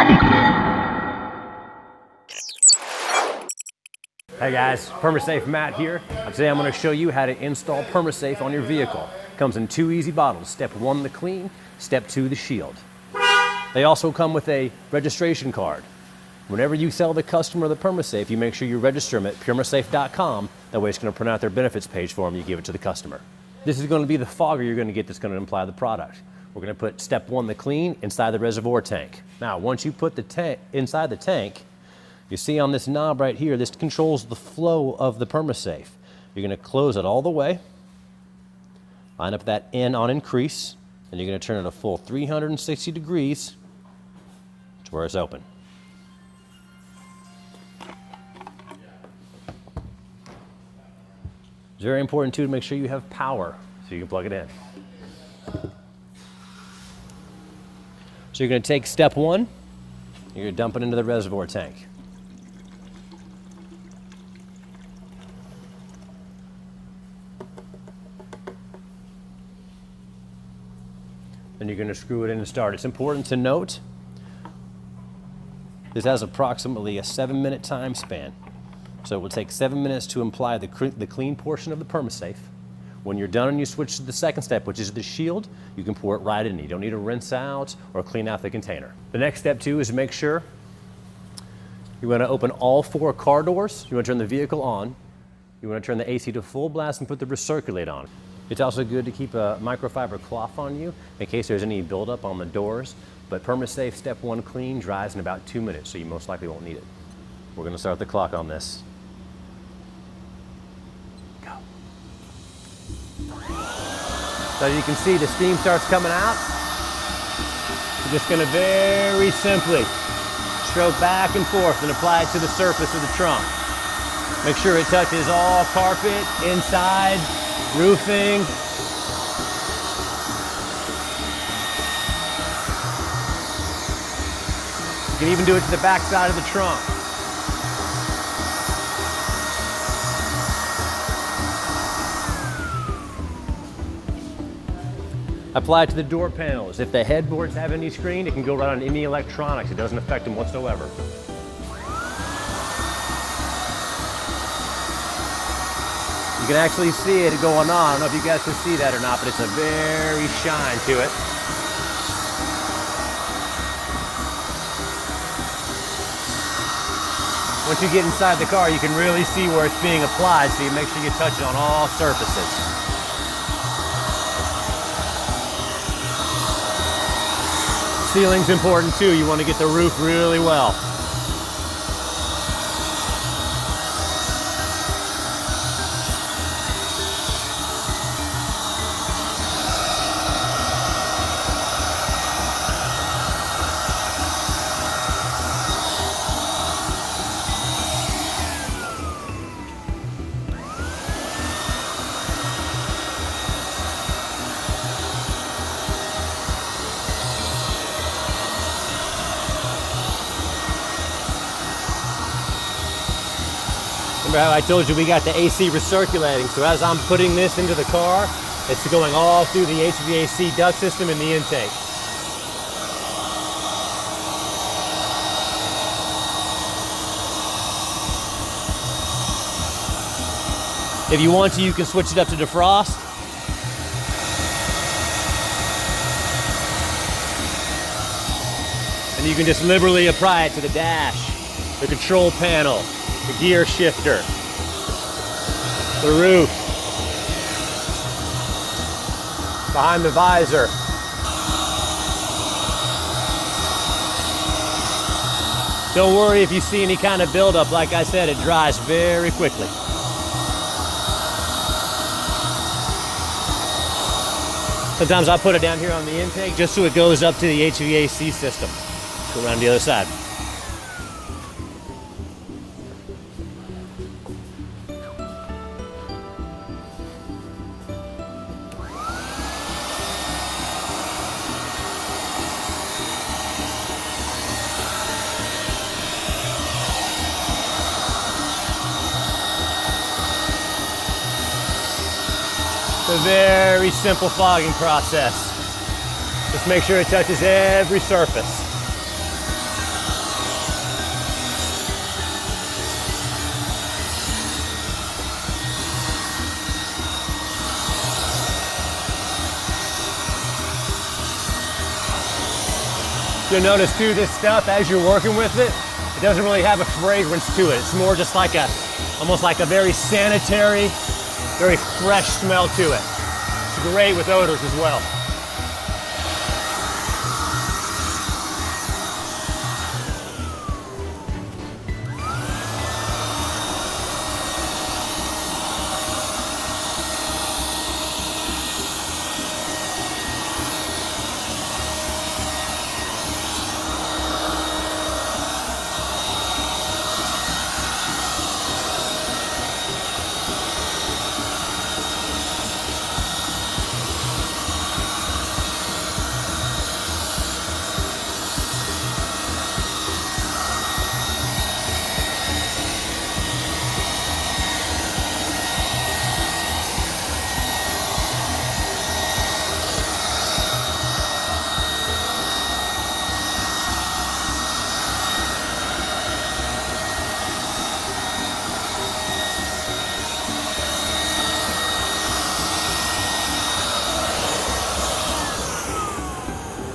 Hey guys, PermaSafe Matt here. Today I'm going to show you how to install PermaSafe on your vehicle. It comes in 2 easy bottles. Step 1, the clean. Step 2, the shield. They also come with a registration card. Whenever you sell the customer the PermaSafe, you make sure you register them at PermaSafe.com. That way it's going to print out their benefits page for them. You give it to the customer. This is going to be the fogger you're going to get that's going to imply the product. We're going to put step 1, the clean, inside the reservoir tank. Now, once you put the tank inside the tank, you see on this knob right here, this controls the flow of the PermaSafe. You're going to close it all the way, line up that N on increase, and you're going to turn it a full 360 degrees to where it's open. It's very important too to make sure you have power so you can plug it in. So you're going to take step 1, you're going to dump it into the reservoir tank. Then you're going to screw it in and start. It's important to note this has approximately a 7-minute time span. So it will take 7 minutes to apply the clean portion of the PermaSafe. When you're done and you switch to the second step, which is the shield, you can pour it right in. You don't need to rinse out or clean out the container. The next step too is to make sure you want to open all 4 car doors. You want to turn the vehicle on. You want to turn the AC to full blast and put the recirculate on. It's also good to keep a microfiber cloth on you in case there's any buildup on the doors. But PermaSafe Step 1 clean dries in about 2 minutes, so you most likely won't need it. We're going to start the clock on this. Go. So as you can see, the steam starts coming out. We're just going to very simply stroke back and forth and apply it to the surface of the trunk. Make sure it touches all carpet, inside, roofing. You can even do it to the back side of the trunk. Apply it to the door panels. If the headboards have any screen, it can go right on any electronics. It doesn't affect them whatsoever. You can actually see it going on. I don't know if you guys can see that or not, but it's a very shine to it. Once you get inside the car, you can really see where it's being applied, so you make sure you touch it on all surfaces. Sealing's important too. You want to get the roof really well. Remember how I told you we got the AC recirculating, so as I'm putting this into the car, it's going all through the HVAC duct system in the intake. If you want to, you can switch it up to defrost. And you can just liberally apply it to the dash, the control panel, the gear shifter, the roof, behind the visor. Don't worry if you see any kind of buildup. Like I said, it dries very quickly. Sometimes I put it down here on the intake just so it goes up to the HVAC system. Go around the other side. A very simple fogging process. Just make sure it touches every surface. You'll notice too, this stuff, as you're working with it, it doesn't really have a fragrance to it. It's more just like almost like a very sanitary, very fresh smell to it. It's great with odors as well.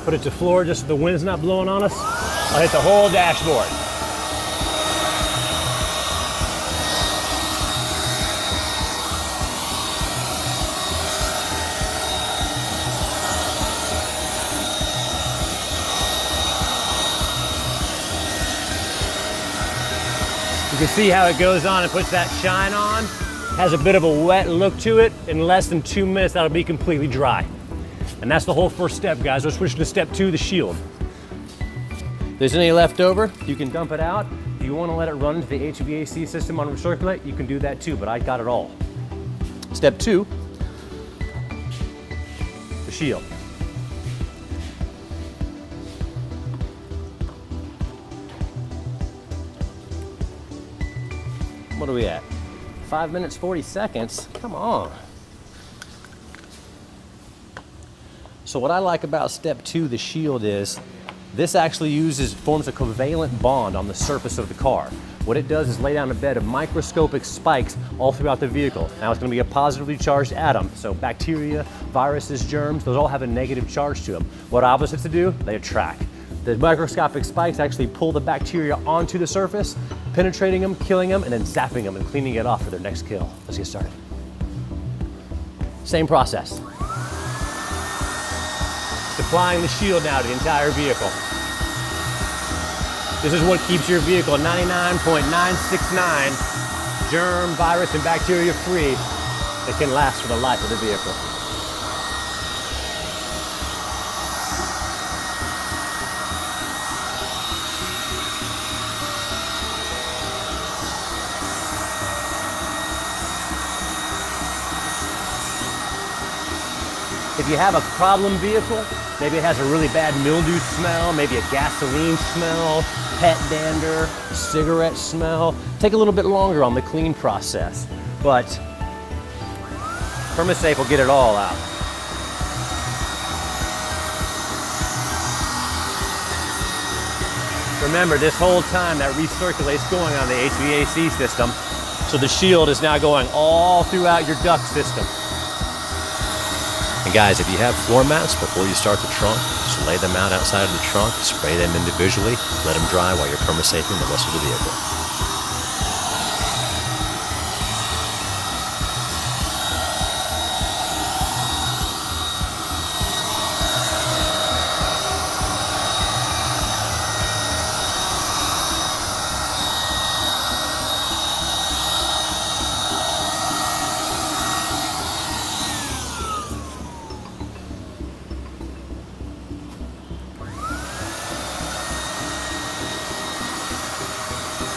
Put it to floor just so the wind's not blowing on us. I'll hit the whole dashboard. You can see how it goes on and puts that shine on. Has a bit of a wet look to it. In less than 2 minutes, that'll be completely dry. And that's the whole first step, guys. We're switching to step 2, the shield. If there's any left over, you can dump it out. If you want to let it run into the HVAC system on recirculate, you can do that too, but I got it all. Step 2, the shield. What are we at? 5 minutes, 40 seconds? Come on. So what I like about step 2, the shield, is this actually forms a covalent bond on the surface of the car. What it does is lay down a bed of microscopic spikes all throughout the vehicle. Now it's going to be a positively charged atom, so bacteria, viruses, germs, those all have a negative charge to them. What opposites do? They attract. The microscopic spikes actually pull the bacteria onto the surface, penetrating them, killing them, and then zapping them and cleaning it off for their next kill. Let's get started. Same process. Applying the shield now to the entire vehicle. This is what keeps your vehicle 99.969 germ, virus, and bacteria free that can last for the life of the vehicle. If you have a problem vehicle, maybe it has a really bad mildew smell, maybe a gasoline smell, pet dander, cigarette smell, take a little bit longer on the clean process, but PermaSafe will get it all out. Remember, this whole time that recirculate's going on the HVAC system, so the shield is now going all throughout your duct system. And guys, if you have floor mats, before you start the trunk, just lay them out outside of the trunk, spray them individually, let them dry while you're PermaSafing the rest of the vehicle.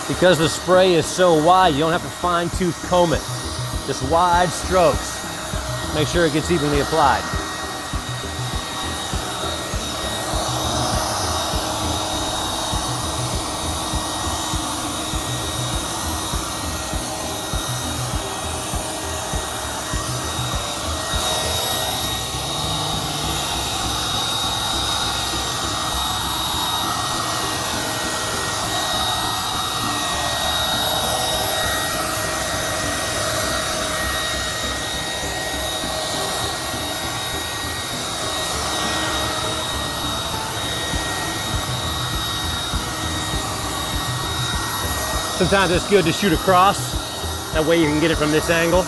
Because the spray is so wide, you don't have to fine-tooth comb it. Just wide strokes. Make sure it gets evenly applied. Sometimes it's good to shoot across. That way you can get it from this angle.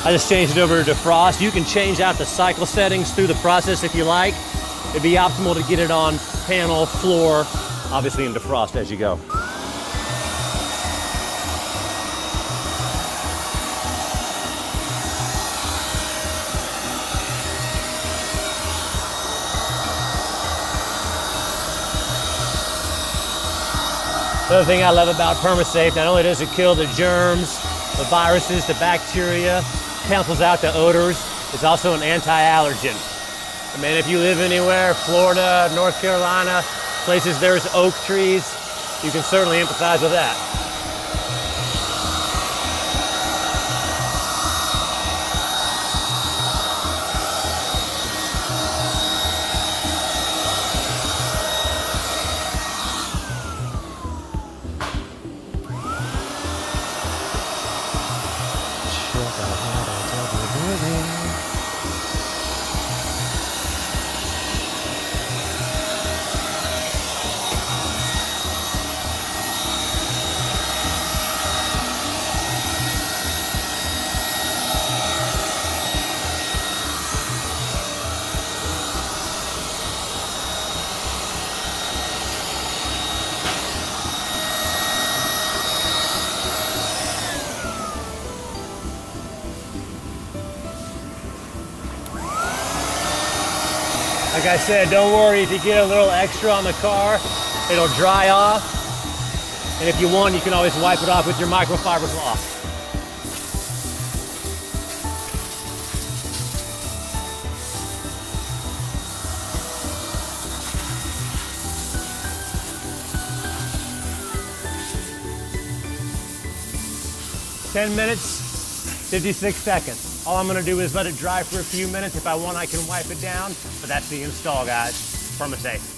I just changed it over to defrost. You can change out the cycle settings through the process if you like. It'd be optimal to get it on panel, floor, obviously in defrost as you go. Another thing I love about PermaSafe, not only does it kill the germs, the viruses, the bacteria, cancels out the odors, it's also an anti-allergen. I mean, if you live anywhere, Florida, North Carolina, places there's oak trees, you can certainly empathize with that. Like I said, don't worry if you get a little extra on the car, it'll dry off. And if you want, you can always wipe it off with your microfiber cloth. "10 minutes, 56 seconds. All I'm gonna do is let it dry for a few minutes. If I want, I can wipe it down, but that's the install, guys. PermaSafe.